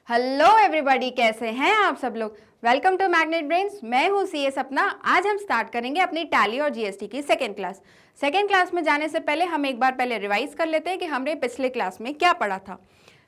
Hello everybody, कैसे हैं आप सब लोग। Welcome to magnet brains. मैं हूं सीए सपना। आज हम स्टार्ट करेंगे अपनी टैली और जीएसटी की सेकेंड क्लास। सेकेंड क्लास में जाने से पहले हम एक बार पहले रिवाइज कर लेते हैं कि हमने पिछले क्लास में क्या पढ़ा था।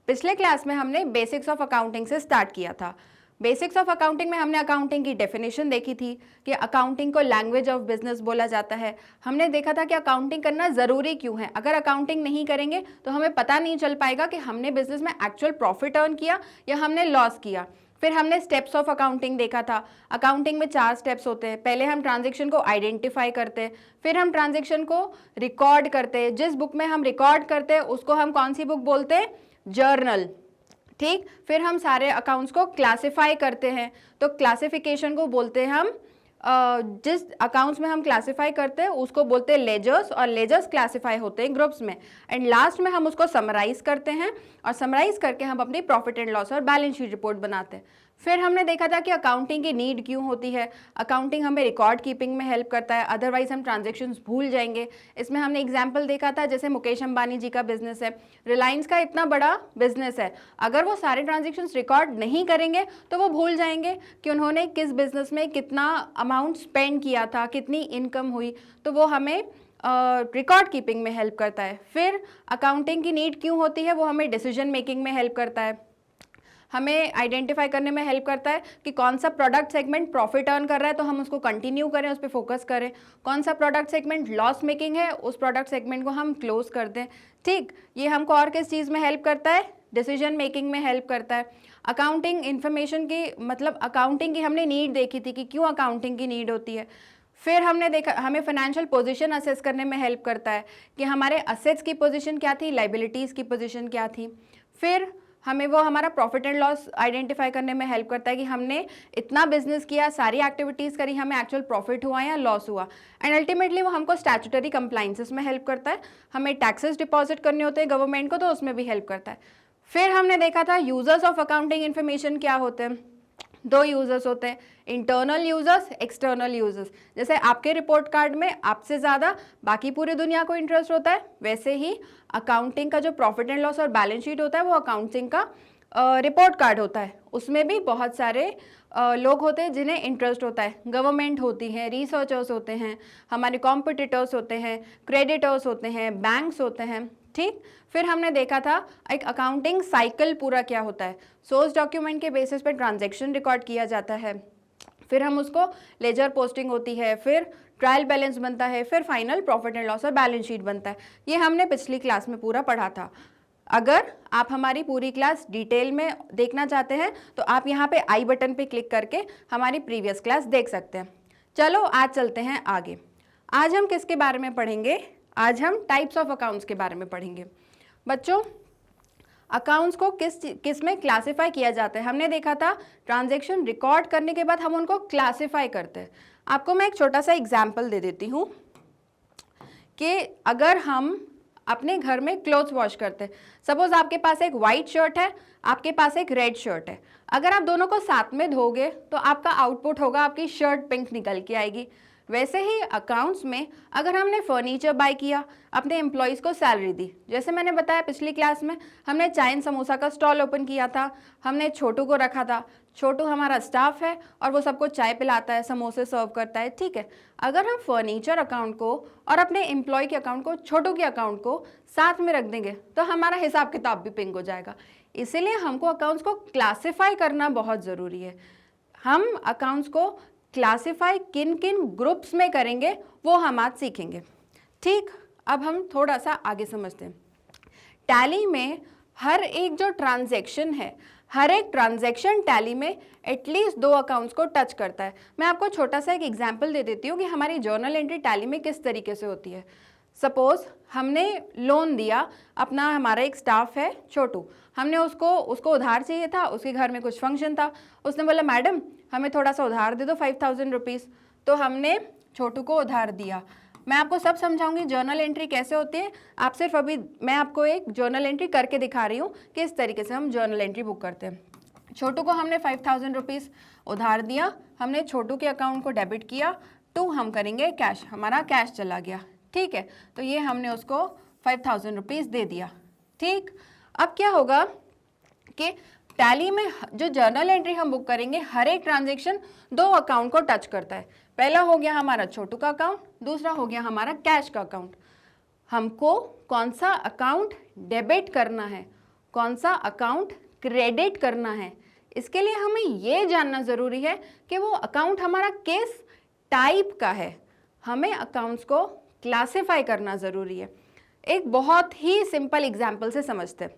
पिछले क्लास में हमने बेसिक्स ऑफ अकाउंटिंग से स्टार्ट किया था। बेसिक्स ऑफ अकाउंटिंग में हमने अकाउंटिंग की डेफिनेशन देखी थी कि अकाउंटिंग को लैंग्वेज ऑफ बिजनेस बोला जाता है। हमने देखा था कि अकाउंटिंग करना ज़रूरी क्यों है। अगर अकाउंटिंग नहीं करेंगे तो हमें पता नहीं चल पाएगा कि हमने बिजनेस में एक्चुअल प्रॉफिट अर्न किया या हमने लॉस किया। फिर हमने स्टेप्स ऑफ अकाउंटिंग देखा था। अकाउंटिंग में 4 स्टेप्स होते हैं। पहले हम ट्रांजेक्शन को आइडेंटिफाई करते हैं, फिर हम ट्रांजेक्शन को रिकॉर्ड करते हैं। जिस बुक में हम रिकॉर्ड करते हैं उसको हम कौन सी बुक बोलते हैं? जर्नल। ठीक। फिर हम सारे अकाउंट्स को क्लासिफाई करते हैं, तो क्लासिफिकेशन को बोलते हैं हम जिस अकाउंट्स में हम क्लासिफाई करते हैं उसको बोलते हैं लेजर्स, और लेजर्स क्लासिफाई होते हैं ग्रुप्स में। एंड लास्ट में हम उसको समराइज करते हैं, और समराइज करके हम अपनी प्रॉफिट एंड लॉस और बैलेंस शीट रिपोर्ट बनाते हैं। फिर हमने देखा था कि अकाउंटिंग की नीड क्यों होती है। अकाउंटिंग हमें रिकॉर्ड कीपिंग में हेल्प करता है, अदरवाइज हम ट्रांजेक्शन्स भूल जाएंगे। इसमें हमने एग्जाम्पल देखा था, जैसे मुकेश अंबानी जी का बिजनेस है, रिलायंस का इतना बड़ा बिजनेस है, अगर वो सारे ट्रांजेक्शन्स रिकॉर्ड नहीं करेंगे तो वो भूल जाएंगे कि उन्होंने किस बिजनेस में कितना अमाउंट स्पेंड किया था, कितनी इनकम हुई। तो वो हमें रिकॉर्ड कीपिंग में हेल्प करता है। फिर अकाउंटिंग की नीड क्यों होती है? वो हमें डिसीजन मेकिंग में हेल्प करता है, हमें आइडेंटिफाई करने में हेल्प करता है कि कौन सा प्रोडक्ट सेगमेंट प्रॉफिट अर्न कर रहा है तो हम उसको कंटिन्यू करें, उस पर फोकस करें। कौन सा प्रोडक्ट सेगमेंट लॉस मेकिंग है, उस प्रोडक्ट सेगमेंट को हम क्लोज कर दें। ठीक। ये हमको और किस चीज़ में हेल्प करता है? डिसीजन मेकिंग में हेल्प करता है। अकाउंटिंग इन्फॉर्मेशन की मतलब अकाउंटिंग की हमने नीड देखी थी कि क्यों अकाउंटिंग की नीड होती है। फिर हमने देखा हमें फाइनेंशियल पोजीशन असेस करने में हेल्प करता है कि हमारे असेट्स की पोजीशन क्या थी, लाइबिलिटीज़ की पोजीशन क्या थी। फिर हमें वो हमारा प्रॉफिट एंड लॉस आइडेंटिफाई करने में हेल्प करता है कि हमने इतना बिजनेस किया, सारी एक्टिविटीज़ करी, हमें एक्चुअल प्रॉफिट हुआ या लॉस हुआ। एंड अल्टीमेटली वो हमको स्टैट्यूटरी कंप्लाइंसेस में हेल्प करता है। हमें टैक्सेस डिपॉजिट करने होते हैं गवर्नमेंट को, तो उसमें भी हेल्प करता है। फिर हमने देखा था यूजर्स ऑफ अकाउंटिंग इन्फॉर्मेशन क्या होते हैं। 2 यूजर्स होते हैं, इंटरनल यूजर्स, एक्सटर्नल यूजर्स। जैसे आपके रिपोर्ट कार्ड में आपसे ज़्यादा बाकी पूरी दुनिया को इंटरेस्ट होता है, वैसे ही अकाउंटिंग का जो प्रॉफिट एंड लॉस और बैलेंस शीट होता है वो अकाउंटिंग का रिपोर्ट कार्ड होता है। उसमें भी बहुत सारे लोग होते हैं जिन्हें इंटरेस्ट होता है। गवर्नमेंट होती है, रिसर्चर्स होते हैं, हमारे कॉम्पिटिटर्स होते हैं, क्रेडिटर्स होते हैं, बैंक्स होते हैं। ठीक। फिर हमने देखा था एक अकाउंटिंग साइकिल पूरा क्या होता है। सोर्स डॉक्यूमेंट के बेसिस पे ट्रांजैक्शन रिकॉर्ड किया जाता है, फिर हम उसको लेजर पोस्टिंग होती है, फिर ट्रायल बैलेंस बनता है, फिर फाइनल प्रॉफिट एंड लॉस और बैलेंस शीट बनता है। ये हमने पिछली क्लास में पूरा पढ़ा था। अगर आप हमारी पूरी क्लास डिटेल में देखना चाहते हैं तो आप यहाँ पे आई बटन पे क्लिक करके हमारी प्रीवियस क्लास देख सकते हैं। चलो आज चलते हैं आगे। आज हम किसके बारे में पढ़ेंगे? आज हम टाइप्स ऑफ अकाउंट्स के बारे में पढ़ेंगे। बच्चों, अकाउंट्स को किस में क्लासिफाई किया जाता है? हमने देखा था ट्रांजैक्शन रिकॉर्ड करने के बाद हम उनको क्लासिफाई करते हैं। आपको मैं एक छोटा सा एग्जाम्पल दे देती हूँ कि अगर हम अपने घर में क्लोथ्स वॉश करते हैं, सपोज आपके पास एक वाइट शर्ट है, आपके पास एक रेड शर्ट है। अगर आप दोनों को साथ में धोगे तो आपका आउटपुट होगा आपकी शर्ट पिंक निकल के आएगी। वैसे ही अकाउंट्स में अगर हमने फर्नीचर बाय किया, अपने एम्प्लॉयज़ को सैलरी दी, जैसे मैंने बताया पिछली क्लास में हमने चाय एंड समोसा का स्टॉल ओपन किया था, हमने छोटू को रखा था। छोटू हमारा स्टाफ है और वो सबको चाय पिलाता है, समोसे सर्व करता है। ठीक है। अगर हम फर्नीचर अकाउंट को और अपने एम्प्लॉय के अकाउंट को, छोटू के अकाउंट को साथ में रख देंगे तो हमारा हिसाब किताब भी पिंक हो जाएगा। इसीलिए हमको अकाउंट्स को क्लासिफाई करना बहुत ज़रूरी है। हम अकाउंट्स को क्लासिफाई किन किन ग्रुप्स में करेंगे वो हम आज सीखेंगे। ठीक। अब हम थोड़ा सा आगे समझते हैं। टैली में हर एक जो ट्रांजैक्शन है, हर एक ट्रांजैक्शन टैली में एटलीस्ट 2 अकाउंट्स को टच करता है। मैं आपको छोटा सा एक एग्जांपल दे देती हूँ कि हमारी जर्नल एंट्री टैली में किस तरीके से होती है। सपोज हमने लोन दिया, अपना हमारा एक स्टाफ है छोटू, हमने उसको उधार चाहिए था, उसके घर में कुछ फंक्शन था। उसने बोला मैडम हमें थोड़ा सा उधार दे दो 5000 रुपीज़। तो हमने छोटू को उधार दिया। मैं आपको सब समझाऊंगी जर्नल एंट्री कैसे होती है। आप सिर्फ अभी मैं आपको एक जर्नल एंट्री करके दिखा रही हूँ कि इस तरीके से हम जर्नल एंट्री बुक करते हैं। छोटू को हमने 5000 रुपीज़ उधार दिया, हमने छोटू के अकाउंट को डेबिट किया, टू हम करेंगे कैश, हमारा कैश चला गया। ठीक है। तो ये हमने उसको 5000 रुपीज़ दे दिया। ठीक। अब क्या होगा कि टैली में जो जर्नल एंट्री हम बुक करेंगे, हर एक ट्रांजेक्शन 2 अकाउंट को टच करता है। पहला हो गया हमारा छोटू का अकाउंट, दूसरा हो गया हमारा कैश का अकाउंट। हमको कौन सा अकाउंट डेबिट करना है, कौन सा अकाउंट क्रेडिट करना है, इसके लिए हमें ये जानना ज़रूरी है कि वो अकाउंट हमारा किस टाइप का है। हमें अकाउंट्स को क्लासिफाई करना ज़रूरी है। एक बहुत ही सिंपल एग्जाम्पल से समझते हैं।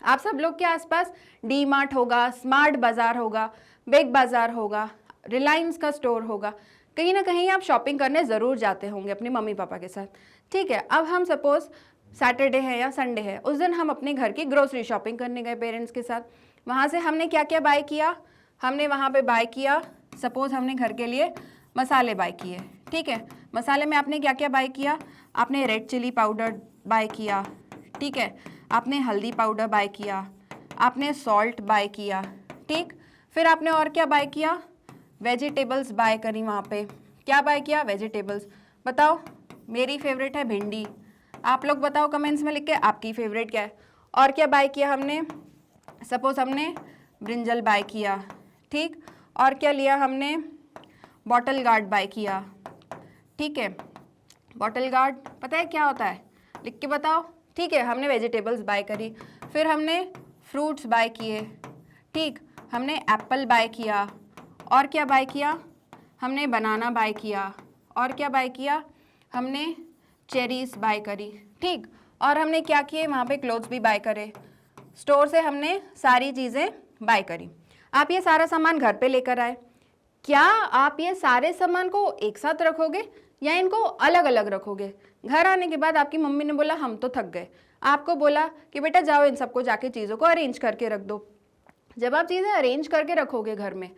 आप सब लोग के आसपास डी मार्ट होगा, स्मार्ट बाज़ार होगा, बिग बाज़ार होगा, रिलायंस का स्टोर होगा, कहीं ना कहीं आप शॉपिंग करने ज़रूर जाते होंगे अपने मम्मी पापा के साथ। ठीक है, अब हम सपोज़ सैटरडे है या संडे है, उस दिन हम अपने घर की ग्रोसरी शॉपिंग करने गए पेरेंट्स के साथ। वहाँ से हमने क्या क्या बाय किया, हमने वहाँ पे बाय किया, सपोज़ हमने घर के लिए मसाले बाय किए। ठीक है, मसाले में आपने क्या क्या बाय किया, आपने रेड चिली पाउडर बाय किया, ठीक है, आपने हल्दी पाउडर बाय किया, आपने सॉल्ट बाय किया। ठीक, फिर आपने और क्या बाय किया, वेजिटेबल्स बाय करी। वहाँ पे क्या बाय किया, वेजिटेबल्स। बताओ, मेरी फेवरेट है भिंडी, आप लोग बताओ कमेंट्स में लिख के आपकी फेवरेट क्या है। और क्या बाय किया हमने, सपोज हमने ब्रिंजल बाय किया। ठीक, और क्या लिया हमने, बॉटल गार्ड बाय किया। ठीक है, बॉटल गार्ड पता है क्या होता है, लिख के बताओ। ठीक है, हमने वेजिटेबल्स बाय करी। फिर हमने फ्रूट्स बाय किए। ठीक, हमने एप्पल बाय किया। और क्या बाय किया, हमने बनाना बाय किया। और क्या बाय किया, हमने चेरीज बाय करी। ठीक, और हमने क्या किए, वहाँ पे क्लोथ्स भी बाय करे। स्टोर से हमने सारी चीज़ें बाय करी। आप ये सारा सामान घर पे लेकर आए, क्या आप ये सारे सामान को एक साथ रखोगे या इनको अलग अलग रखोगे? घर आने के बाद आपकी मम्मी ने बोला हम तो थक गए, आपको बोला कि बेटा जाओ इन सबको जाके चीज़ों को अरेंज करके रख दो। जब आप चीज़ें अरेंज करके रखोगे घर में,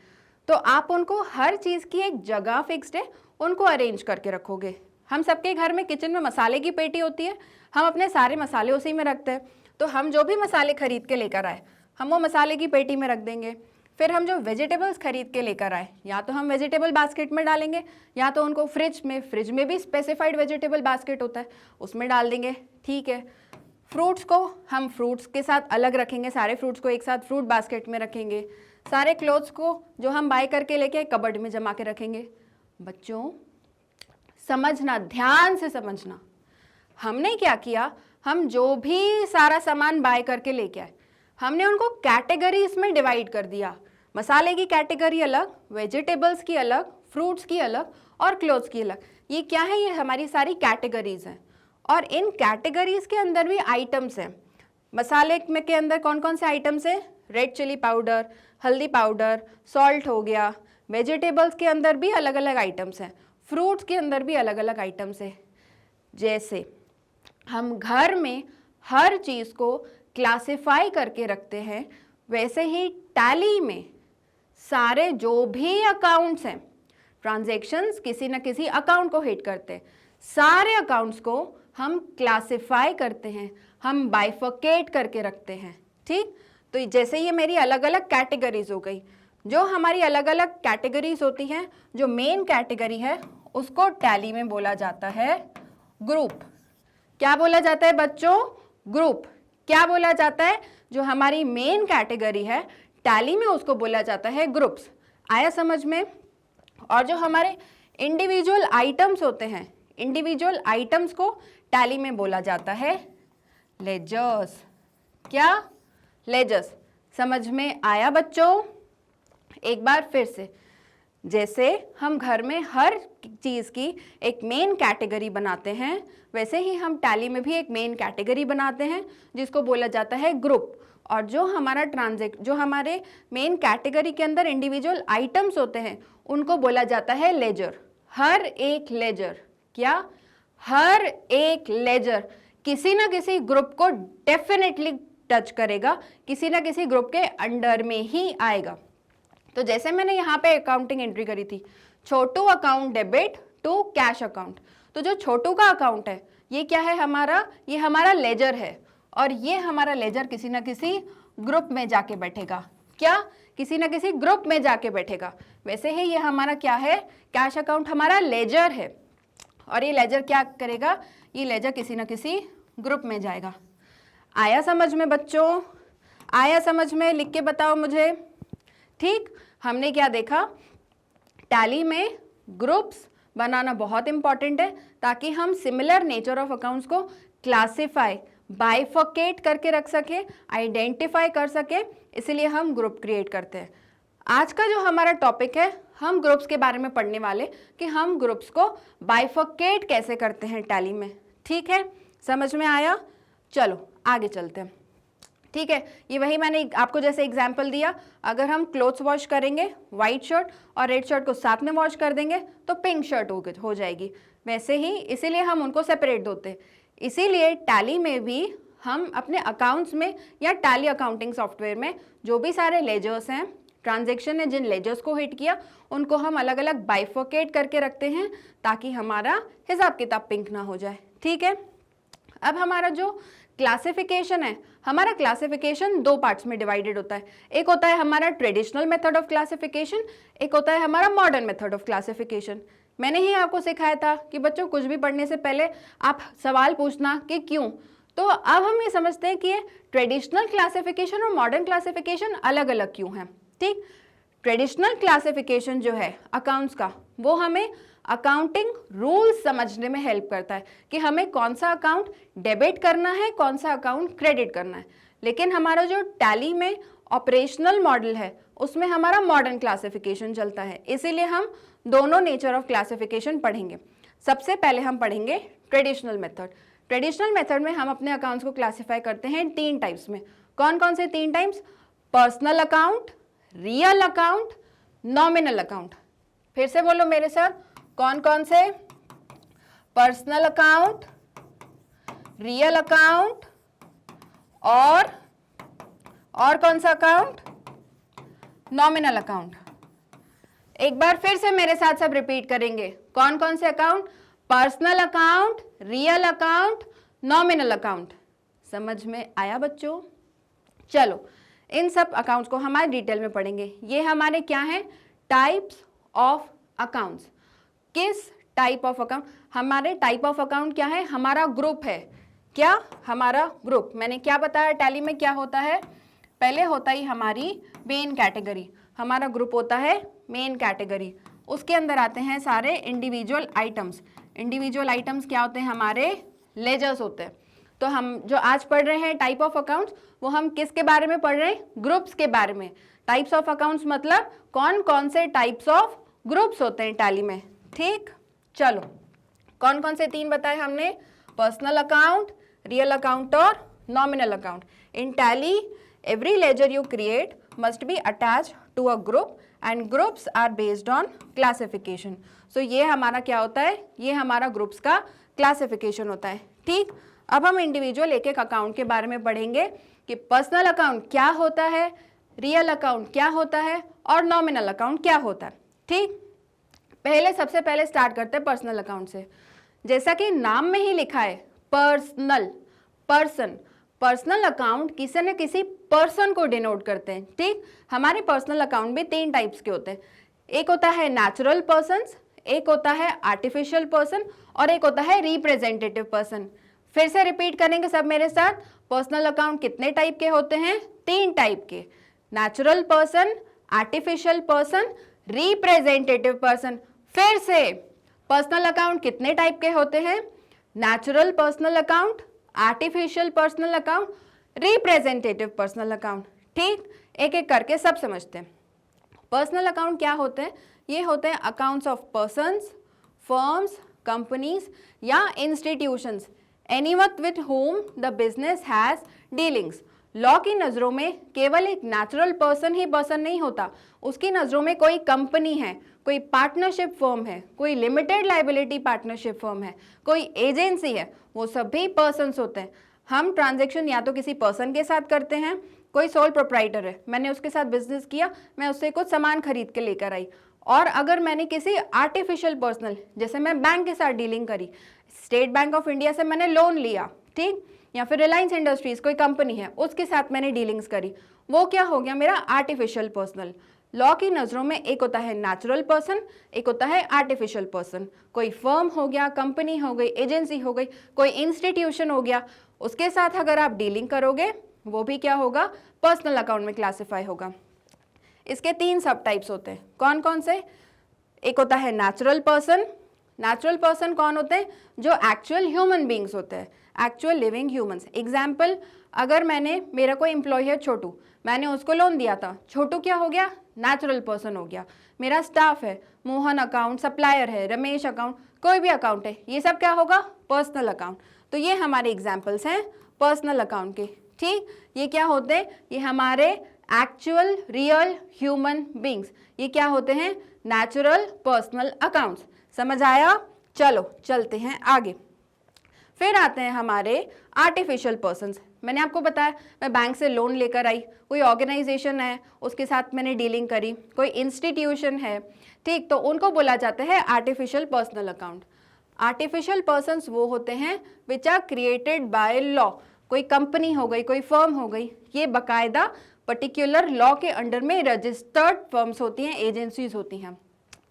तो आप उनको हर चीज़ की एक जगह फिक्स्ड है, उनको अरेंज करके रखोगे। हम सबके घर में किचन में मसाले की पेटी होती है, हम अपने सारे मसाले उसी में रखते हैं। तो हम जो भी मसाले खरीद के लेकर आए, हम वो मसाले की पेटी में रख देंगे। फिर हम जो वेजिटेबल्स खरीद के लेकर आए, या तो हम वेजिटेबल बास्केट में डालेंगे, या तो उनको फ्रिज में भी स्पेसिफाइड वेजिटेबल बास्केट होता है, उसमें डाल देंगे। ठीक है, फ्रूट्स को हम फ्रूट्स के साथ अलग रखेंगे, सारे फ्रूट्स को एक साथ फ्रूट बास्केट में रखेंगे। सारे क्लोथ्स को जो हम बाय करके लेके कबर्ड में जमा के रखेंगे। बच्चों समझना, ध्यान से समझना, हमने क्या किया, हम जो भी सारा सामान बाय करके लेके आए, हमने उनको कैटेगरीज में डिवाइड कर दिया। मसाले की कैटेगरी अलग, वेजिटेबल्स की अलग, फ्रूट्स की अलग और क्लोथ्स की अलग। ये क्या है, ये हमारी सारी कैटेगरीज हैं। और इन कैटेगरीज के अंदर भी आइटम्स हैं। मसाले में के अंदर कौन कौन से आइटम्स हैं, रेड चिली पाउडर, हल्दी पाउडर, सॉल्ट हो गया। वेजिटेबल्स के अंदर भी अलग अलग आइटम्स हैं, फ्रूट्स के अंदर भी अलग अलग आइटम्स हैं। जैसे हम घर में हर चीज़ को क्लासिफाई करके रखते हैं, वैसे ही टैली में सारे जो भी अकाउंट्स हैं, ट्रांजैक्शंस किसी न किसी अकाउंट को हिट करते हैं, सारे अकाउंट्स को हम क्लासिफाई करते हैं, हम बाइफर्केट करके रखते हैं। ठीक, तो जैसे ये मेरी अलग अलग कैटेगरीज हो गई, जो हमारी अलग अलग कैटेगरीज होती हैं, जो मेन कैटेगरी है उसको टैली में बोला जाता है ग्रुप। क्या बोला जाता है बच्चों, ग्रुप। क्या बोला जाता है, जो हमारी मेन कैटेगरी है टैली में उसको बोला जाता है ग्रुप्स। आया समझ में? और जो हमारे इंडिविजुअल आइटम्स होते हैं, इंडिविजुअल आइटम्स को टैली में बोला जाता है लेजर्स। क्या, लेजर्स। समझ में आया बच्चों? एक बार फिर से, जैसे हम घर में हर चीज़ की एक मेन कैटेगरी बनाते हैं, वैसे ही हम टैली में भी एक मेन कैटेगरी बनाते हैं जिसको बोला जाता है ग्रुप। और जो हमारा जो हमारे मेन कैटेगरी के अंदर इंडिविजुअल आइटम्स होते हैं उनको बोला जाता है लेजर। हर एक लेजर, क्या, हर एक लेजर किसी न किसी ग्रुप को डेफिनेटली टच करेगा, किसी न किसी ग्रुप के अंडर में ही आएगा। तो जैसे मैंने यहाँ पे अकाउंटिंग एंट्री करी थी, Chhotu account debit to cash account. तो जो छोटू का अकाउंट है ये क्या है हमारा, ये हमारा लेजर है। और ये हमारा लेजर किसी न किसी ग्रुप में जाके बैठेगा। क्या, किसी न किसी ग्रुप में जाके बैठेगा। वैसे ही ये हमारा क्या है, कैश अकाउंट हमारा लेजर है। और ये लेजर क्या करेगा, ये लेजर किसी न किसी ग्रुप में जाएगा। आया समझ में बच्चों? आया समझ में? लिख के बताओ मुझे। ठीक, हमने क्या देखा, टैली में ग्रुप्स बनाना बहुत इंपॉर्टेंट है ताकि हम सिमिलर नेचर ऑफ अकाउंट्स को क्लासिफाई, बाइफर्केट करके रख सके, आइडेंटिफाई कर सके, इसीलिए हम ग्रुप क्रिएट करते हैं। आज का जो हमारा टॉपिक है, हम ग्रुप्स के बारे में पढ़ने वाले कि हम ग्रुप्स को बाइफर्केट कैसे करते हैं टैली में। ठीक है, समझ में आया? चलो आगे चलते हैं। ठीक है, ये वही मैंने आपको जैसे एग्जाम्पल दिया, अगर हम क्लोथ्स वॉश करेंगे, वाइट शर्ट और रेड शर्ट को साथ में वॉश कर देंगे तो पिंक शर्ट हो जाएगी। वैसे ही इसीलिए हम उनको सेपरेट धोते हैं। इसीलिए टैली में भी हम अपने अकाउंट्स में या टैली अकाउंटिंग सॉफ्टवेयर में जो भी सारे लेजर्स हैं, ट्रांजैक्शन ने जिन लेजर्स को हिट किया, उनको हम अलग अलग बाइफर्केट करके रखते हैं ताकि हमारा हिसाब किताब पिंक ना हो जाए। ठीक है, अब हमारा जो क्लासिफिकेशन है, हमारा क्लासिफिकेशन दो पार्ट्स में डिवाइडेड होता है। एक होता है हमारा ट्रेडिशनल मेथड ऑफ क्लासिफिकेशन, एक होता है हमारा मॉडर्न मेथड ऑफ क्लासिफिकेशन। मैंने ही आपको सिखाया था कि बच्चों कुछ भी पढ़ने से पहले आप सवाल पूछना कि क्यों। तो अब हम ये समझते हैं कि ये ट्रेडिशनल क्लासिफिकेशन और मॉडर्न क्लासिफिकेशन अलग अलग क्यों है। ठीक, ट्रेडिशनल क्लासिफिकेशन जो है अकाउंट्स का, वो हमें अकाउंटिंग रूल्स समझने में हेल्प करता है कि हमें कौन सा अकाउंट डेबिट करना है, कौन सा अकाउंट क्रेडिट करना है। लेकिन हमारा जो टैली में ऑपरेशनल मॉडल है, उसमें हमारा मॉडर्न क्लासिफिकेशन चलता है। इसीलिए हम दोनों नेचर ऑफ क्लासिफिकेशन पढ़ेंगे। सबसे पहले हम पढ़ेंगे ट्रेडिशनल मेथड। ट्रेडिशनल मेथड में हम अपने अकाउंट्स को क्लासिफाई करते हैं 3 टाइप्स में। कौन कौन से 3 types? Personal account, real account, nominal account. फिर से बोलो मेरे साथ, कौन कौन से? पर्सनल अकाउंट, रियल अकाउंट और कौन सा अकाउंट? Nominal account. एक बार फिर से मेरे साथ सब रिपीट करेंगे। कौन कौन से account? Personal account, real account, nominal account. समझ में आया बच्चों? चलो इन सब अकाउंट्स को हमारे डिटेल में पढ़ेंगे। ये हमारे क्या हैं? Types of accounts. किस टाइप ऑफ अकाउंट? हमारे टाइप ऑफ अकाउंट क्या है? हमारा ग्रुप है। क्या? हमारा ग्रुप। मैंने क्या बताया टैली में क्या होता है? पहले होता ही हमारी मेन कैटेगरी। हमारा ग्रुप होता है मेन कैटेगरी, उसके अंदर आते हैं सारे इंडिविजुअल आइटम्स। इंडिविजुअल आइटम्स क्या होते हैं? हमारे लेजर्स होते हैं। तो हम जो आज पढ़ रहे हैं टाइप ऑफ अकाउंट्स, वो हम किसके बारे में पढ़ रहे हैं? ग्रुप्स के बारे में। टाइप्स ऑफ अकाउंट्स मतलब कौन कौन से टाइप्स ऑफ ग्रुप्स होते हैं टैली में। ठीक, चलो कौन कौन से 3 बताए हमने? पर्सनल अकाउंट, रियल अकाउंट और nominal account. In tally every ledger you create must be attached to a group and groups are based on classification. So ये हमारा क्या होता है? ये हमारा ग्रुप्स का क्लासिफिकेशन होता है। ठीक, अब हम इंडिविजुअल एक एक अकाउंट के बारे में पढ़ेंगे कि पर्सनल अकाउंट क्या होता है, रियल अकाउंट क्या होता है और नॉमिनल अकाउंट क्या होता है। ठीक, सबसे पहले स्टार्ट करते हैं पर्सनल अकाउंट से। जैसा कि नाम में ही लिखा है, पर्सनल, पर्सन। पर्सनल अकाउंट किसी न किसी पर्सन को डिनोट करते हैं। ठीक, हमारे पर्सनल अकाउंट भी 3 टाइप्स के होते हैं। एक होता है नेचुरल पर्सन्स, एक होता है आर्टिफिशियल पर्सन और एक होता है रिप्रेजेंटेटिव पर्सन। फिर से रिपीट करेंगे सब मेरे साथ। पर्सनल अकाउंट कितने टाइप के होते हैं? 3 टाइप के। Natural person, artificial person, representative person. फिर से, पर्सनल अकाउंट कितने टाइप के होते हैं? Natural personal account, artificial personal account, representative personal account. ठीक, एक एक करके सब समझते हैं। पर्सनल अकाउंट क्या होते हैं? ये होते हैं accounts of persons, firms, companies या institutions, anyone with whom the business has dealings. Law की नज़रों में केवल एक नेचुरल पर्सन ही पर्सन नहीं होता, उसकी नज़रों में कोई कंपनी है, कोई पार्टनरशिप फर्म है, कोई लिमिटेड लाइबिलिटी पार्टनरशिप फर्म है, कोई एजेंसी है, वो सभी पर्सन्स होते हैं। हम ट्रांजैक्शन या तो किसी पर्सन के साथ करते हैं, कोई सोल प्रोप्राइटर है, मैंने उसके साथ बिजनेस किया, मैं उससे कुछ सामान खरीद के लेकर आई। और अगर मैंने किसी आर्टिफिशियल पर्सनल, जैसे मैं बैंक के साथ डीलिंग करी, स्टेट बैंक ऑफ इंडिया से मैंने लोन लिया, ठीक, या फिर रिलायंस इंडस्ट्रीज कोई कंपनी है, उसके साथ मैंने डीलिंग्स करी, वो क्या हो गया? मेरा आर्टिफिशियल पर्सनल। लॉ की नज़रों में एक होता है नेचुरल पर्सन, एक होता है आर्टिफिशियल पर्सन। कोई फर्म हो गया, कंपनी हो गई, एजेंसी हो गई, कोई इंस्टीट्यूशन हो गया, उसके साथ अगर आप डीलिंग करोगे वो भी क्या होगा, पर्सनल अकाउंट में क्लासिफाई होगा। इसके 3 सब टाइप्स होते हैं, कौन कौन से? एक होता है नेचुरल पर्सन। नेचुरल पर्सन कौन होते हैं? जो एक्चुअल ह्यूमन बींग्स होते हैं, एक्चुअल लिविंग ह्यूमंस। एग्जाम्पल, अगर मेरा कोई एम्प्लॉय है छोटू, मैंने उसको लोन दिया था, छोटू क्या हो गया, नेचुरल पर्सन हो गया। मेरा स्टाफ है, मोहन अकाउंट, सप्लायर है, रमेश अकाउंट, कोई भी अकाउंट है, ये सब क्या होगा, पर्सनल अकाउंट। तो ये हमारे एग्जाम्पल्स हैं पर्सनल अकाउंट के। ठीक, ये क्या होते हैं, ये हमारे एक्चुअल रियल ह्यूमन बींग्स, ये क्या होते हैं, नेचुरल पर्सनल अकाउंट्स। समझ आया? चलो चलते हैं आगे। फिर आते हैं हमारे आर्टिफिशियल पर्सन्स। मैंने आपको बताया, मैं बैंक से लोन लेकर आई, कोई ऑर्गेनाइजेशन है उसके साथ मैंने डीलिंग करी, कोई इंस्टीट्यूशन है, ठीक, तो उनको बोला जाता है artificial personal account. Artificial persons वो होते हैं which are created by law. कोई कंपनी हो गई, कोई फर्म हो गई, ये बाकायदा पर्टिकुलर लॉ के अंडर में रजिस्टर्ड फर्म्स होती हैं, एजेंसीज होती हैं,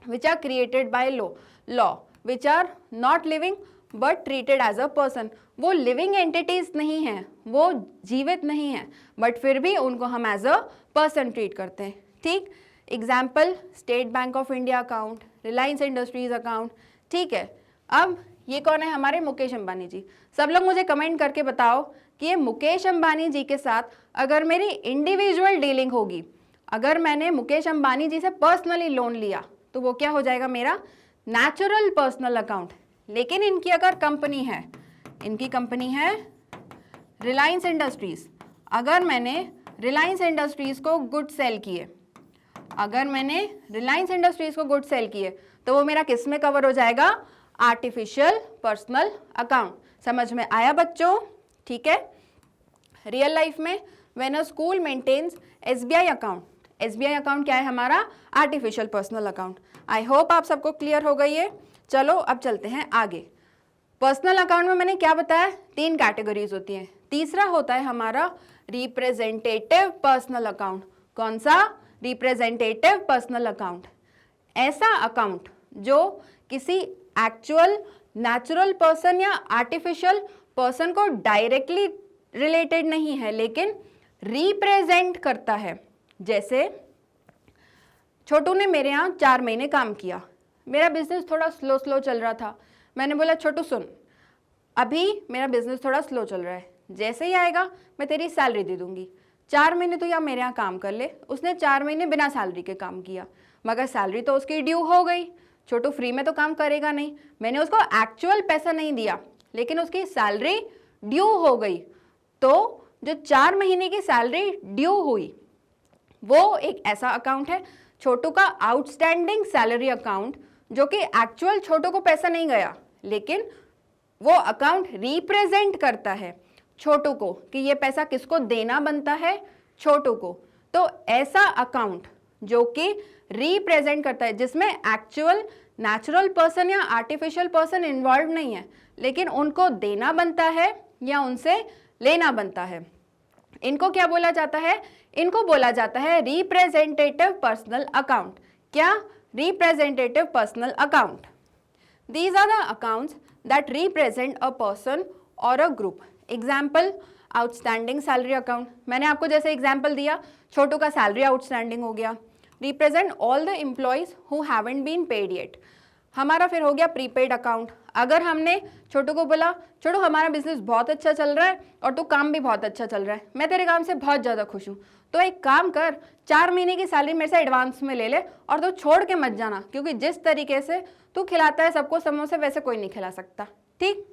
which are created by law, which are not living but treated as a person. वो लिविंग एंटिटीज नहीं हैं, वो जीवित नहीं हैं, बट फिर भी उनको हम एज अ पर्सन ट्रीट करते हैं। ठीक, example, state bank of India account, Reliance industries account. ठीक है, अब ये कौन है, हमारे मुकेश अंबानी जी। सब लोग मुझे कमेंट करके बताओ कि ये मुकेश अंबानी जी के साथ अगर मेरी इंडिविजुअल डीलिंग होगी, अगर मैंने मुकेश अंबानी जी से पर्सनली लोन लिया, तो वो क्या हो जाएगा, मेरा नेचुरल पर्सनल अकाउंट। लेकिन इनकी अगर कंपनी है, इनकी कंपनी है रिलायंस इंडस्ट्रीज, अगर मैंने रिलायंस इंडस्ट्रीज को गुड सेल किए, अगर मैंने रिलायंस इंडस्ट्रीज को गुड सेल किए, तो वो मेरा किस में कवर हो जाएगा, आर्टिफिशियल पर्सनल अकाउंट। समझ में आया बच्चों? ठीक है। रियल लाइफ में when a school maintains SBI account, SBI account क्या है हमारा, artificial personal account. I hope आप सबको क्लियर हो गई है। चलो अब चलते हैं आगे। पर्सनल अकाउंट में मैंने क्या बताया, 3 कैटेगरीज होती हैं। तीसरा होता है हमारा रिप्रेजेंटेटिव पर्सनल अकाउंट। कौन सा, रिप्रेजेंटेटिव पर्सनल अकाउंट। ऐसा अकाउंट जो किसी एक्चुअल नेचुरल पर्सन या आर्टिफिशियल पर्सन को डायरेक्टली रिलेटेड नहीं है, लेकिन रिप्रेजेंट करता है। जैसे छोटू ने मेरे यहाँ 4 महीने काम किया, मेरा बिजनेस थोड़ा स्लो चल रहा था। मैंने बोला छोटू सुन, अभी मेरा बिजनेस थोड़ा स्लो चल रहा है, जैसे ही आएगा मैं तेरी सैलरी दे दूंगी, 4 महीने तो या मेरे यहाँ काम कर ले। उसने 4 महीने बिना सैलरी के काम किया, मगर सैलरी तो उसकी ड्यू हो गई। छोटू फ्री में तो काम करेगा नहीं, मैंने उसको एक्चुअल पैसा नहीं दिया, लेकिन उसकी सैलरी ड्यू हो गई। तो जो 4 महीने की सैलरी ड्यू हुई, वो एक ऐसा अकाउंट है, छोटू का आउटस्टैंडिंग सैलरी अकाउंट, जो कि एक्चुअल छोटू को पैसा नहीं गया, लेकिन वो अकाउंट रिप्रेजेंट करता है छोटू को कि ये पैसा किसको देना बनता है, छोटू को। तो ऐसा अकाउंट जो कि रिप्रेजेंट करता है, जिसमें एक्चुअल नेचुरल पर्सन या आर्टिफिशियल पर्सन इन्वॉल्व नहीं है, लेकिन उनको देना बनता है या उनसे लेना बनता है, इनको क्या बोला जाता है, इनको बोला जाता है रिप्रेजेंटेटिव पर्सनल अकाउंट। क्या, representative personal account. These are the accounts that represent a person or a group. Example, outstanding salary account. मैंने आपको जैसे एग्जाम्पल दिया, छोटू का सैलरी आउटस्टैंडिंग हो गया। Represent all the employees who haven't been paid yet. हमारा फिर हो गया प्रीपेड अकाउंट। अगर हमने छोटू को बोला, छोटू हमारा बिजनेस बहुत अच्छा चल रहा है और तू काम भी बहुत अच्छा चल रहा है, मैं तेरे काम से बहुत ज़्यादा खुश हूँ, तो एक काम कर, 4 महीने की सैलरी मेरे से एडवांस में ले ले और तो छोड़ के मत जाना, क्योंकि जिस तरीके से तू खिलाता है सबको समोसे, वैसे कोई नहीं खिला सकता। ठीक,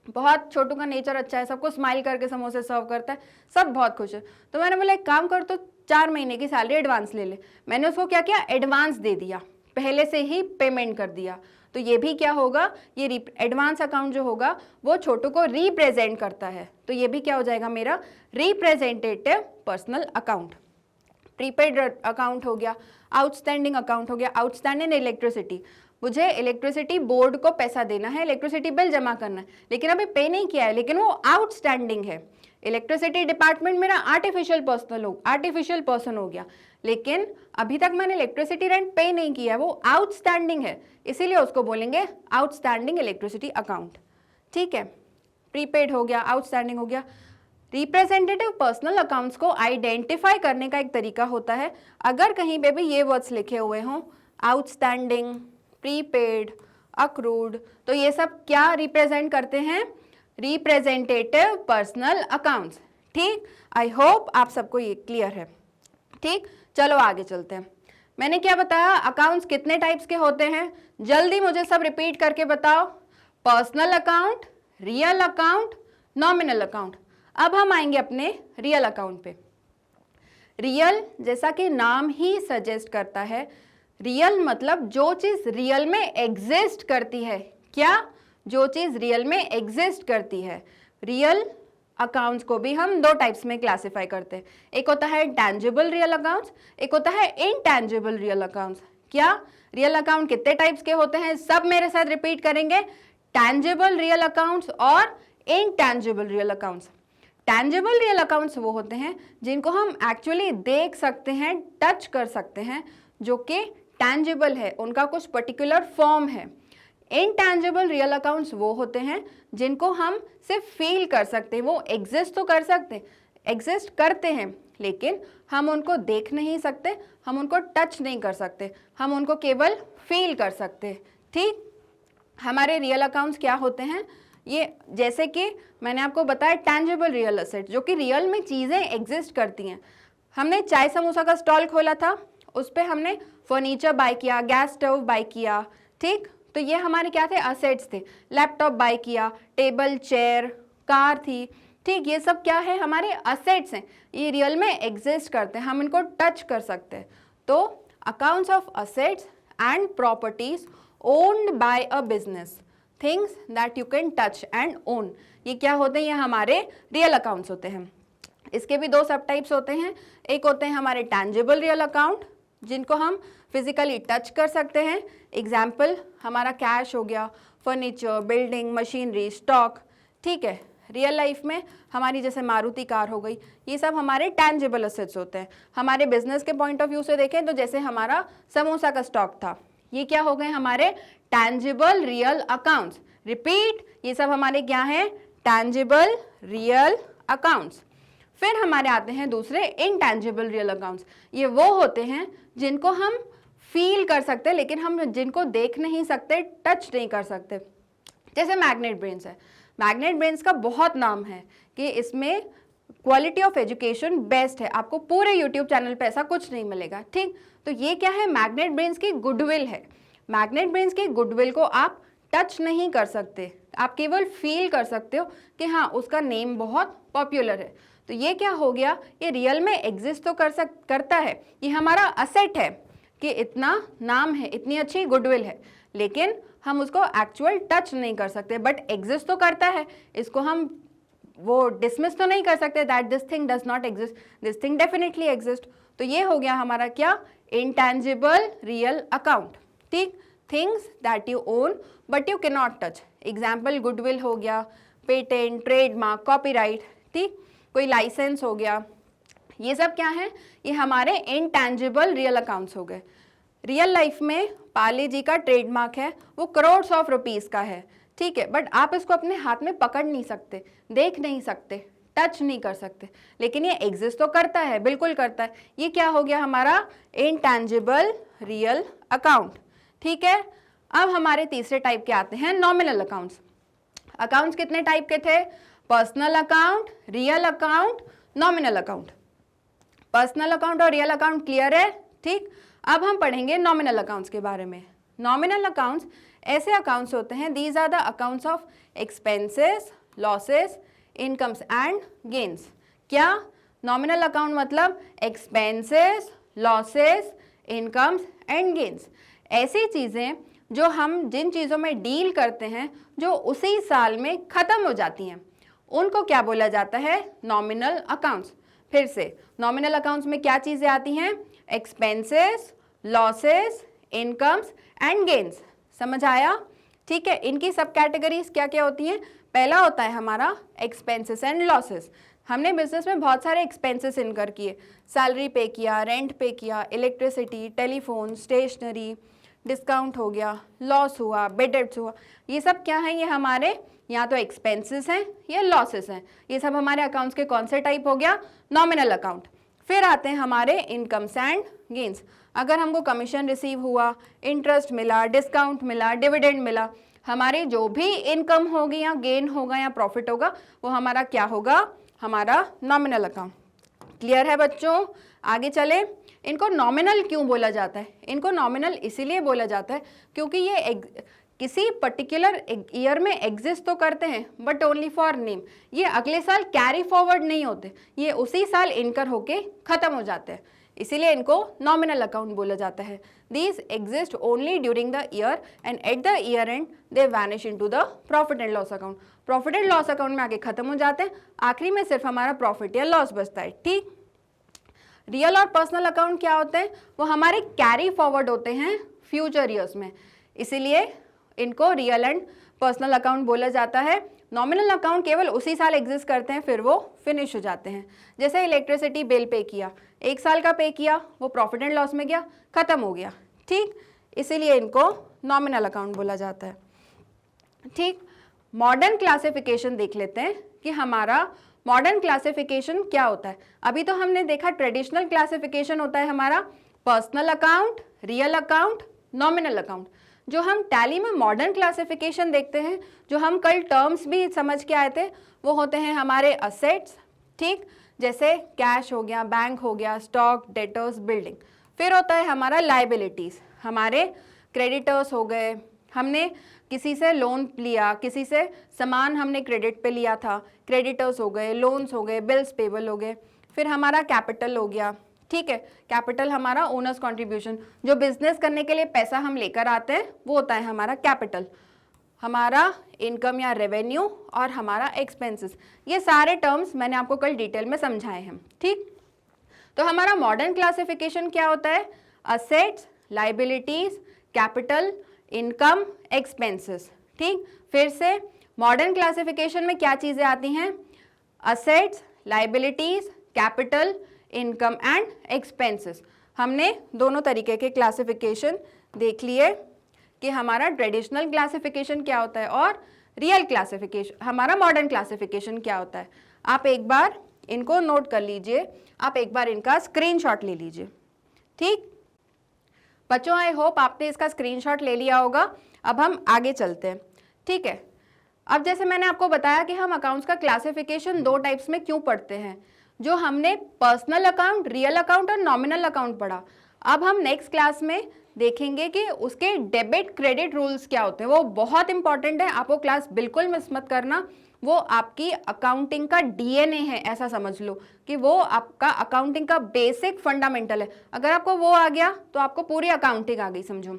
बहुत छोटू का नेचर अच्छा है, सबको स्माइल करके समोसे सर्व करता है, सब बहुत खुश है। तो मैंने बोला एक काम कर, तो 4 महीने की सैलरी एडवांस ले ले। मैंने उसको क्या किया, एडवांस दे दिया, पहले से ही पेमेंट कर दिया। तो ये भी क्या होगा, ये एडवांस अकाउंट जो होगा वो छोटू को रिप्रेजेंट करता है, तो ये भी क्या हो जाएगा, मेरा representative personal account. Prepaid account हो गया, आउटस्टैंडिंग अकाउंट हो गया। आउटस्टैंडिंग इलेक्ट्रिसिटी, मुझे इलेक्ट्रिसिटी बोर्ड को पैसा देना है, इलेक्ट्रिसिटी बिल जमा करना है, लेकिन अभी पे नहीं किया है, लेकिन वो आउटस्टैंडिंग है। इलेक्ट्रिसिटी डिपार्टमेंट मेरा आर्टिफिशियल पर्सन हो गया, लेकिन अभी तक मैंने इलेक्ट्रिसिटी रेंट पे नहीं किया है, वो आउटस्टैंडिंग है, इसीलिए उसको बोलेंगे आउटस्टैंडिंग इलेक्ट्रिसिटी अकाउंट। ठीक है, प्रीपेड हो गया, आउटस्टैंडिंग हो गया। रिप्रेजेंटेटिव पर्सनल अकाउंट्स को आइडेंटिफाई करने का एक तरीका होता है, अगर कहीं पे भी ये वर्ड्स लिखे हुए हों, आउटस्टैंडिंग, प्रीपेड, अक्रूड, तो ये सब क्या रिप्रेजेंट करते हैं? Representative personal accounts. ठीक, आई होप आप सबको ये क्लियर है। ठीक, चलो आगे चलते हैं। मैंने क्या बताया, अकाउंट्स कितने टाइप्स के होते हैं? जल्दी मुझे सब रिपीट करके बताओ। Personal account, real account, nominal account. अब हम आएंगे अपने रियल अकाउंट पे। रियल, जैसा कि नाम ही सजेस्ट करता है, रियल मतलब जो चीज रियल में एग्जिस्ट करती है। क्या? जो चीज रियल में एग्जिस्ट करती है। रियल अकाउंट्स को भी हम दो टाइप्स में क्लासिफाई करते हैं, एक होता है टैंजिबल रियल अकाउंट्स, एक होता है इनटैंजिबल रियल अकाउंट्स। क्या? रियल अकाउंट कितने टाइप्स के होते हैं? सब मेरे साथ रिपीट करेंगे, टैंजिबल रियल अकाउंट्स और intangible real accounts. Tangible real accounts वो होते हैं जिनको हम एक्चुअली देख सकते हैं, टच कर सकते हैं, जो कि टैंजिबल है, उनका कुछ पर्टिकुलर फॉर्म है। इनटैंजिबल रियल अकाउंट्स वो होते हैं जिनको हम सिर्फ फील कर सकते हैं, वो एग्जिस्ट तो कर सकते, एग्जिस्ट करते हैं, लेकिन हम उनको देख नहीं सकते, हम उनको टच नहीं कर सकते, हम उनको केवल फील कर सकते। ठीक, हमारे रियल अकाउंट्स क्या होते हैं? ये जैसे कि मैंने आपको बताया टैंजिबल रियल एसेट, जो कि रियल में चीज़ें एग्जिस्ट करती हैं। हमने चाय समोसा का स्टॉल खोला था, उस पर हमने फर्नीचर बाय किया, गैस स्टोव बाय किया। ठीक, तो ये हमारे क्या थे? असेट्स थे। लैपटॉप बाय किया, टेबल, चेयर, कार थी। ठीक, ये सब क्या है? हमारे असेट्स हैं, ये रियल में एग्जिस्ट करते हैं, हम इनको टच कर सकते हैं। तो accounts of assets and properties owned by a business, things that you can touch and own, ये क्या होते हैं? ये हमारे रियल अकाउंट्स होते हैं। इसके भी दो सब टाइप्स होते हैं, एक होते हैं हमारे टैंजिबल रियल अकाउंट, जिनको हम फिजिकली टच कर सकते हैं। एग्जाम्पल हमारा कैश हो गया, फर्नीचर, बिल्डिंग, मशीनरी, स्टॉक। ठीक है, रियल लाइफ में हमारी जैसे मारुति कार हो गई, ये सब हमारे टैंजिबल असेट्स होते हैं। हमारे बिजनेस के पॉइंट ऑफ व्यू से देखें तो जैसे हमारा समोसा का स्टॉक था, ये क्या हो गए? हमारे टैंजिबल रियल अकाउंट्स। रिपीट, ये सब हमारे क्या हैं? Tangible real accounts. फिर हमारे आते हैं दूसरे इनटैंजिबल रियल अकाउंट्स। ये वो होते हैं जिनको हम फील कर सकते हैं, लेकिन हम जिनको देख नहीं सकते, टच नहीं कर सकते। जैसे मैग्नेट ब्रेन्स है, मैग्नेट ब्रेन्स का बहुत नाम है कि इसमें क्वालिटी ऑफ एजुकेशन बेस्ट है, आपको पूरे यूट्यूब चैनल पे ऐसा कुछ नहीं मिलेगा। ठीक, तो ये क्या है? मैग्नेट ब्रेन्स की गुडविल है। मैग्नेट ब्रेन्स की गुडविल को आप टच नहीं कर सकते, आप केवल फील कर सकते हो कि हाँ, उसका नेम बहुत पॉपुलर है। तो ये क्या हो गया? ये रियल में एग्जिस्ट तो करता है, ये हमारा असेट है कि इतना नाम है, इतनी अच्छी गुडविल है, लेकिन हम उसको एक्चुअल टच नहीं कर सकते, बट एग्जिस्ट तो करता है। इसको हम वो डिसमिस तो नहीं कर सकते that this thing does not exist, this thing definitely exist. तो ये हो गया हमारा क्या? Intangible real account. ठीक, things that you own but you can not touch. Example goodwill हो गया, पेटेंट, ट्रेडमार्क, कॉपीराइट। ठीक, कोई लाइसेंस हो गया, ये सब क्या है? ये हमारे इनटैंजिबल रियल अकाउंट्स हो गए। रियल लाइफ में पार्ले जी का ट्रेडमार्क है, वो करोड्स ऑफ रुपीस का है। ठीक है, बट आप इसको अपने हाथ में पकड़ नहीं सकते, देख नहीं सकते, टच नहीं कर सकते, लेकिन ये एग्जिस्ट तो करता है, बिल्कुल करता है। ये क्या हो गया? हमारा इनटैंजिबल रियल अकाउंट। ठीक है, अब हमारे तीसरे टाइप के आते हैं नॉमिनल अकाउंट्स। अकाउंट्स कितने टाइप के थे? Personal account, real account, nominal account. Personal account और रियल अकाउंट क्लियर है? ठीक, अब हम पढ़ेंगे नॉमिनल अकाउंट्स के बारे में। नॉमिनल अकाउंट्स ऐसे अकाउंट्स होते हैं, these are the accounts of expenses, losses, incomes and gains. क्या? नॉमिनल अकाउंट मतलब expenses, losses, incomes and gains, ऐसी चीज़ें जो हम जिन चीज़ों में डील करते हैं जो उसी साल में ख़त्म हो जाती हैं, उनको क्या बोला जाता है? Nominal accounts. फिर से नॉमिनल अकाउंट्स में क्या चीज़ें आती हैं? Expenses, losses, incomes and gains. समझ आया? ठीक है, इनकी सब कैटेगरीज क्या क्या होती हैं? पहला होता है हमारा एक्सपेंसेस एंड लॉसेस। हमने बिजनेस में बहुत सारे एक्सपेंसेस इनकर किए, सैलरी पे किया, रेंट पे किया, इलेक्ट्रिसिटी, टेलीफोन, स्टेशनरी, डिस्काउंट हो गया, लॉस हुआ, बेड डेट्स हुआ, ये सब क्या है? ये हमारे या तो एक्सपेंसेस हैं या लॉसेस हैं। ये सब हमारे अकाउंट्स के कौन से टाइप हो गया? Nominal account. फिर आते हैं हमारे इनकम्स एंड गेन्स। अगर हमको कमीशन रिसीव हुआ, इंटरेस्ट मिला, डिस्काउंट मिला, डिविडेंड मिला, हमारी जो भी इनकम होगी या गेन होगा या प्रॉफिट होगा वो हमारा क्या होगा? हमारा नॉमिनल अकाउंट। क्लियर है बच्चों? आगे चले। इनको नॉमिनल क्यों बोला जाता है? इनको नॉमिनल इसीलिए बोला जाता है क्योंकि ये किसी पर्टिकुलर ईयर में एग्जिस्ट तो करते हैं बट ओनली फॉर नेम। ये अगले साल कैरी फॉरवर्ड नहीं होते, ये उसी साल इनकर होके खत्म हो जाते हैं, इसीलिए इनको नॉमिनल अकाउंट बोला जाता है। These exist only during the year and at the year and they vanish into the profit and loss account. Profit and loss account में आके खत्म हो जाते हैं, आखिरी में सिर्फ हमारा प्रॉफिट या लॉस बचता है। ठीक। रियल और पर्सनल अकाउंट क्या होते हैं? वो हमारे कैरी फॉरवर्ड होते हैं फ्यूचर ईयर्स में, इसीलिए इनको रियल एंड पर्सनल अकाउंट बोला जाता है। नॉमिनल अकाउंट केवल उसी साल एग्जिस्ट करते हैं, फिर वो फिनिश हो जाते हैं। जैसे इलेक्ट्रिसिटी बिल पे किया, 1 साल का पे किया, वो प्रॉफिट एंड लॉस में गया, खत्म हो गया। ठीक, इसीलिए इनको नॉमिनल अकाउंट बोला जाता है। ठीक, मॉडर्न क्लासिफिकेशन देख लेते हैं कि हमारा मॉडर्न क्लासिफिकेशन क्या होता है। अभी तो हमने देखा ट्रेडिशनल क्लासिफिकेशन होता है हमारा personal account, real account, nominal account. जो हम टैली में मॉडर्न क्लासिफिकेशन देखते हैं, जो हम कल टर्म्स भी समझ के आए थे, वो होते हैं हमारे असेट्स। ठीक, जैसे कैश हो गया, बैंक हो गया, स्टॉक, डेटर्स, बिल्डिंग। फिर होता है हमारा लायबिलिटीज़, हमारे क्रेडिटर्स हो गए, हमने किसी से लोन लिया, किसी से सामान हमने क्रेडिट पे लिया था, क्रेडिटर्स हो गए, लोन्स हो गए, बिल्स पेबल हो गए। फिर हमारा कैपिटल हो गया। ठीक है, कैपिटल हमारा ओनर्स कंट्रीब्यूशन, जो बिजनेस करने के लिए पैसा हम लेकर आते हैं वो होता है हमारा कैपिटल। हमारा इनकम या रेवेन्यू और हमारा एक्सपेंसेस, ये सारे टर्म्स मैंने आपको कल डिटेल में समझाए हैं। ठीक, तो हमारा मॉडर्न क्लासिफिकेशन क्या होता है? Assets, liabilities, capital, income, expenses. ठीक, फिर से मॉडर्न क्लासिफिकेशन में क्या चीज़ें आती हैं? Assets, liabilities, capital, income and expenses. हमने दोनों तरीके के क्लासिफिकेशन देख लिए कि हमारा ट्रेडिशनल क्लासिफिकेशन क्या होता है और रियल क्लासिफिकेशन, हमारा मॉडर्न क्लासिफिकेशन क्या होता है। आप एक बार इनको नोट कर लीजिए, आप एक बार इनका स्क्रीनशॉट ले लीजिए। ठीक बच्चों, आई होप आपने इसका स्क्रीनशॉट ले लिया होगा। अब हम आगे चलते हैं। ठीक है, अब जैसे मैंने आपको बताया कि हम अकाउंट्स का क्लासिफिकेशन 2 टाइप्स में क्यों पढ़ते हैं, जो हमने पर्सनल अकाउंट, रियल अकाउंट और नॉमिनल अकाउंट पढ़ा। अब हम नेक्स्ट क्लास में देखेंगे कि उसके डेबिट क्रेडिट रूल्स क्या होते हैं। वो बहुत इंपॉर्टेंट है, आप वो क्लास बिल्कुल मिस मत करना। वो आपकी अकाउंटिंग का डीएनए है, ऐसा समझ लो कि वो आपका अकाउंटिंग का बेसिक फंडामेंटल है। अगर आपको वो आ गया तो आपको पूरी अकाउंटिंग आ गई समझो।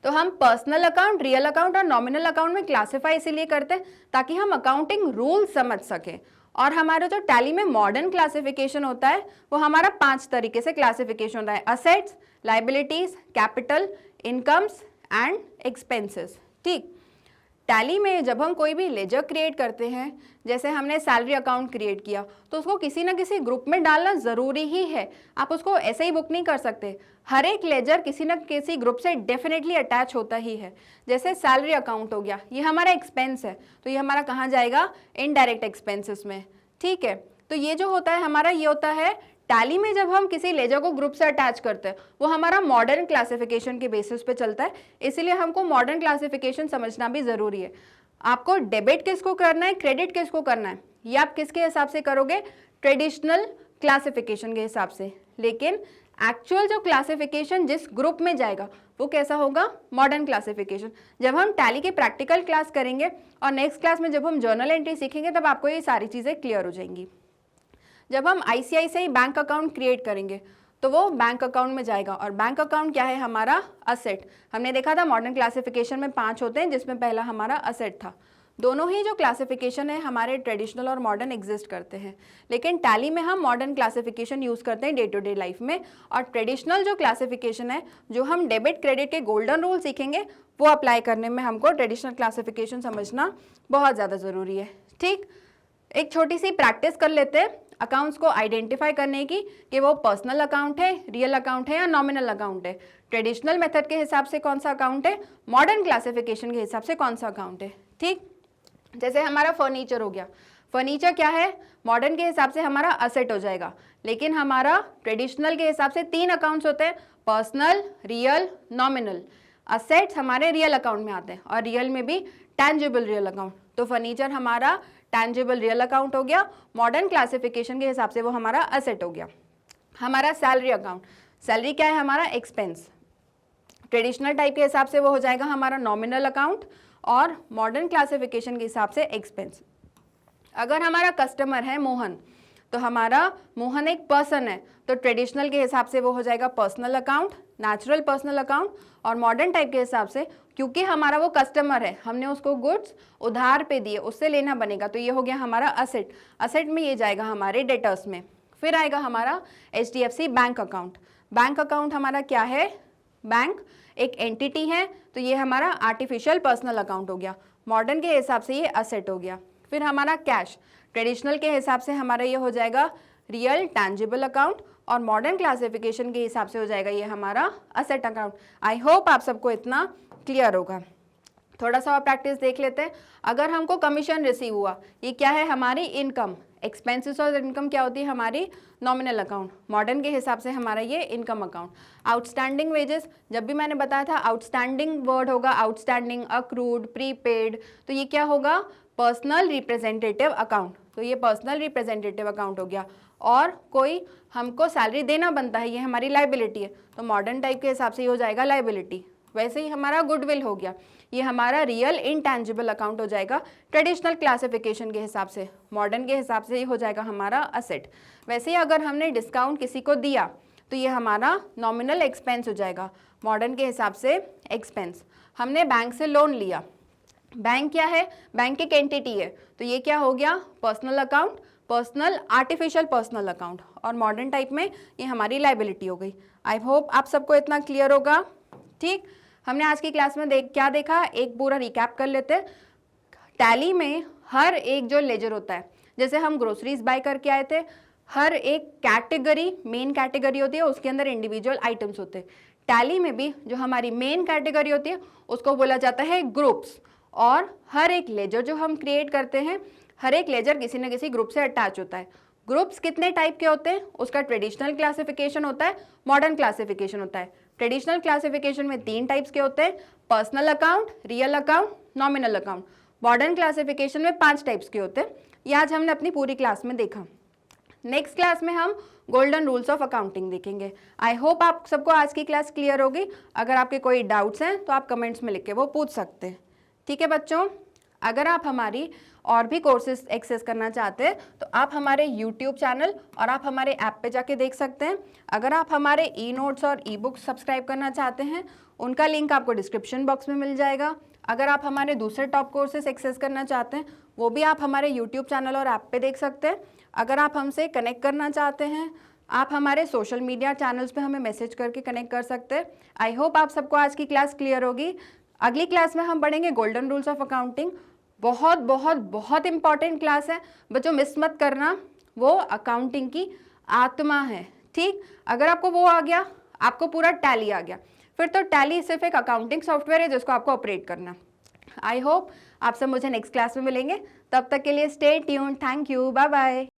तो हम पर्सनल अकाउंट, रियल अकाउंट और नॉमिनल अकाउंट में क्लासिफाई इसीलिए करते हैं ताकि हम अकाउंटिंग रूल समझ सकें। और हमारा जो टैली में मॉडर्न क्लासिफिकेशन होता है वो हमारा 5 तरीके से क्लासिफिकेशन होता है: assets, liabilities, capital, incomes and expenses. ठीक, टैली में जब हम कोई भी लेजर क्रिएट करते हैं, जैसे हमने सैलरी अकाउंट क्रिएट किया, तो उसको किसी ना किसी ग्रुप में डालना ज़रूरी ही है। आप उसको ऐसे ही बुक नहीं कर सकते, हर एक लेजर किसी न किसी ग्रुप से डेफिनेटली अटैच होता ही है। जैसे सैलरी अकाउंट हो गया, ये हमारा एक्सपेंस है, तो ये हमारा कहाँ जाएगा? इनडायरेक्ट एक्सपेंसेस में। ठीक है, तो ये जो होता है हमारा, ये होता है टैली में जब हम किसी लेजर को ग्रुप से अटैच करते हैं, वो हमारा मॉडर्न क्लासिफिकेशन के बेसिस पे चलता है। इसीलिए हमको मॉडर्न क्लासिफिकेशन समझना भी ज़रूरी है। आपको डेबिट किसको करना है, क्रेडिट किसको करना है, ये आप किसके हिसाब से करोगे? ट्रेडिशनल क्लासिफिकेशन के हिसाब से। लेकिन एक्चुअल जो क्लासिफिकेशन जिस ग्रुप में जाएगा वो कैसा होगा? Modern classification. जब हम टैली की प्रैक्टिकल क्लास करेंगे और नेक्स्ट क्लास में जब हम जर्नल एंट्री सीखेंगे, तब आपको ये सारी चीज़ें क्लियर हो जाएंगी। जब हम ICICI बैंक अकाउंट क्रिएट करेंगे तो वो बैंक अकाउंट में जाएगा। और बैंक अकाउंट क्या है? हमारा असेट। हमने देखा था मॉडर्न क्लासिफिकेशन में 5 होते हैं, जिसमें पहला हमारा असेट था। दोनों ही जो क्लासिफिकेशन है हमारे ट्रेडिशनल और मॉडर्न एग्जिस्ट करते हैं, लेकिन टैली में हम मॉडर्न क्लासिफिकेशन यूज़ करते हैं डे टू डे लाइफ में। और ट्रेडिशनल जो क्लासिफिकेशन है, जो हम डेबिट क्रेडिट के गोल्डन रूल सीखेंगे, वो अप्लाई करने में हमको ट्रेडिशनल क्लासिफिकेशन समझना बहुत ज़्यादा ज़रूरी है। ठीक, एक छोटी सी प्रैक्टिस कर लेते हैं अकाउंट्स को आइडेंटिफाई करने की कि वो पर्सनल अकाउंट है, रियल अकाउंट है या नॉमिनल अकाउंट है। ट्रेडिशनल मेथड के हिसाब से कौन सा अकाउंट है, मॉडर्न क्लासिफिकेशन के हिसाब से कौन सा अकाउंट है। ठीक, जैसे हमारा फर्नीचर हो गया, फर्नीचर क्या है, मॉडर्न के हिसाब से हमारा असेट हो जाएगा, लेकिन हमारा ट्रेडिशनल के हिसाब से 3 अकाउंट्स होते हैं, पर्सनल, रियल, नॉमिनल। असेट्स हमारे रियल अकाउंट में आते हैं और रियल में भी टैंजिबल रियल अकाउंट। तो फर्नीचर हमारा टैंजिबल रियल अकाउंट हो गया, मॉडर्न क्लासिफिकेशन के हिसाब से वो हमारा असेट हो गया। हमारा सैलरी अकाउंट, सैलरी क्या है हमारा एक्सपेंस, ट्रेडिशनल टाइप के हिसाब से वो हो जाएगा हमारा नॉमिनल अकाउंट और मॉडर्न क्लासिफिकेशन के हिसाब से एक्सपेंस। अगर हमारा कस्टमर है मोहन, तो हमारा मोहन एक पर्सन है, तो ट्रेडिशनल के हिसाब से वो हो जाएगा personal account, natural personal account, और मॉडर्न टाइप के हिसाब से क्योंकि हमारा वो कस्टमर है, हमने उसको गुड्स उधार पे दिए, उससे लेना बनेगा, तो ये हो गया हमारा असेट। असेट में ये जाएगा हमारे डेटर्स में। फिर आएगा हमारा HDFC bank account. Bank account हमारा क्या है, बैंक एक एंटिटी है, तो ये हमारा आर्टिफिशियल पर्सनल अकाउंट हो गया, मॉडर्न के हिसाब से ये असेट हो गया। फिर हमारा कैश, ट्रेडिशनल के हिसाब से हमारा ये हो जाएगा रियल टैंजिबल अकाउंट और मॉडर्न क्लासिफिकेशन के हिसाब से हो जाएगा ये हमारा असेट अकाउंट। आई होप आप सबको इतना क्लियर होगा। थोड़ा सा और प्रैक्टिस देख लेते हैं। अगर हमको कमीशन रिसीव हुआ, ये क्या है हमारी इनकम, एक्सपेंसेस और इनकम क्या होती है हमारी नॉमिनल अकाउंट, मॉडर्न के हिसाब से हमारा ये इनकम अकाउंट। आउटस्टैंडिंग वेजेस, जब भी मैंने बताया था आउटस्टैंडिंग वर्ड होगा आउटस्टैंडिंग, अक्रूड, प्रीपेड, तो ये क्या होगा पर्सनल रिप्रेजेंटेटिव अकाउंट, तो ये पर्सनल रिप्रेजेंटेटिव अकाउंट हो गया। और कोई हमको सैलरी देना बनता है, ये हमारी लाइबिलिटी है, तो मॉडर्न टाइप के हिसाब से ये हो जाएगा लाइबिलिटी। वैसे ही हमारा गुडविल हो गया, ये हमारा रियल इनटैंजिबल अकाउंट हो जाएगा ट्रेडिशनल क्लासिफिकेशन के हिसाब से, मॉडर्न के हिसाब से ये हो जाएगा हमारा असेट। वैसे ही अगर हमने डिस्काउंट किसी को दिया तो ये हमारा नॉमिनल एक्सपेंस हो जाएगा, मॉडर्न के हिसाब से एक्सपेंस। हमने बैंक से लोन लिया, बैंक क्या है, बैंक एक एंटिटी है, तो ये क्या हो गया personal account, personal artificial personal account, और मॉडर्न टाइप में ये हमारी लाइबिलिटी हो गई। आई होप आप सबको इतना क्लियर होगा। ठीक, हमने आज की क्लास में क्या देखा, एक पूरा रिकैप कर लेते हैं। टैली में हर एक जो लेजर होता है, जैसे हम ग्रोसरीज बाय करके आए थे, हर एक कैटेगरी मेन कैटेगरी होती है, उसके अंदर इंडिविजुअल आइटम्स होते हैं। टैली में भी जो हमारी मेन कैटेगरी होती है उसको बोला जाता है ग्रुप्स, और हर एक लेजर जो हम क्रिएट करते हैं, हर एक लेजर किसी न किसी ग्रुप से अटैच होता है। ग्रुप्स कितने टाइप के होते हैं, उसका ट्रेडिशनल क्लासिफिकेशन होता है, मॉडर्न क्लासिफिकेशन होता है। ट्रेडिशनल क्लासिफिकेशन में 3 टाइप्स के होते हैं, personal account, real account, nominal account. Modern classification में 5 टाइप्स के होते हैं। ये आज हमने अपनी पूरी क्लास में देखा। नेक्स्ट क्लास में हम गोल्डन रूल्स ऑफ अकाउंटिंग देखेंगे। आई होप आप सबको आज की क्लास क्लियर होगी। अगर आपके कोई डाउट्स हैं तो आप कमेंट्स में लिख के वो पूछ सकते हैं। ठीक है बच्चों, अगर आप हमारी और भी कोर्सेज एक्सेस करना चाहते हैं तो आप हमारे YouTube चैनल और आप हमारे ऐप पे जाके देख सकते हैं। अगर आप हमारे ई-नोट्स और ई-बुक्स सब्सक्राइब करना चाहते हैं, उनका लिंक आपको डिस्क्रिप्शन बॉक्स में मिल जाएगा। अगर आप हमारे दूसरे टॉप कोर्सेज एक्सेस करना चाहते हैं, वो भी आप हमारे YouTube चैनल और ऐप पे देख सकते हैं। अगर आप हमसे कनेक्ट करना चाहते हैं, आप हमारे सोशल मीडिया चैनल्स पे हमें मैसेज करके कनेक्ट कर सकते हैं। आई होप आप सबको आज की क्लास क्लियर होगी। अगली क्लास में हम पढ़ेंगे गोल्डन रूल्स ऑफ अकाउंटिंग। बहुत बहुत बहुत इंपॉर्टेंट क्लास है बच्चों, मिस मत करना। वो अकाउंटिंग की आत्मा है। ठीक, अगर आपको वो आ गया, आपको पूरा टैली आ गया, फिर तो टैली सिर्फ एक अकाउंटिंग सॉफ्टवेयर है जिसको आपको ऑपरेट करना। आई होप आप सब मुझे नेक्स्ट क्लास में मिलेंगे। तब तक के लिए stay tuned. Thank you, bye bye.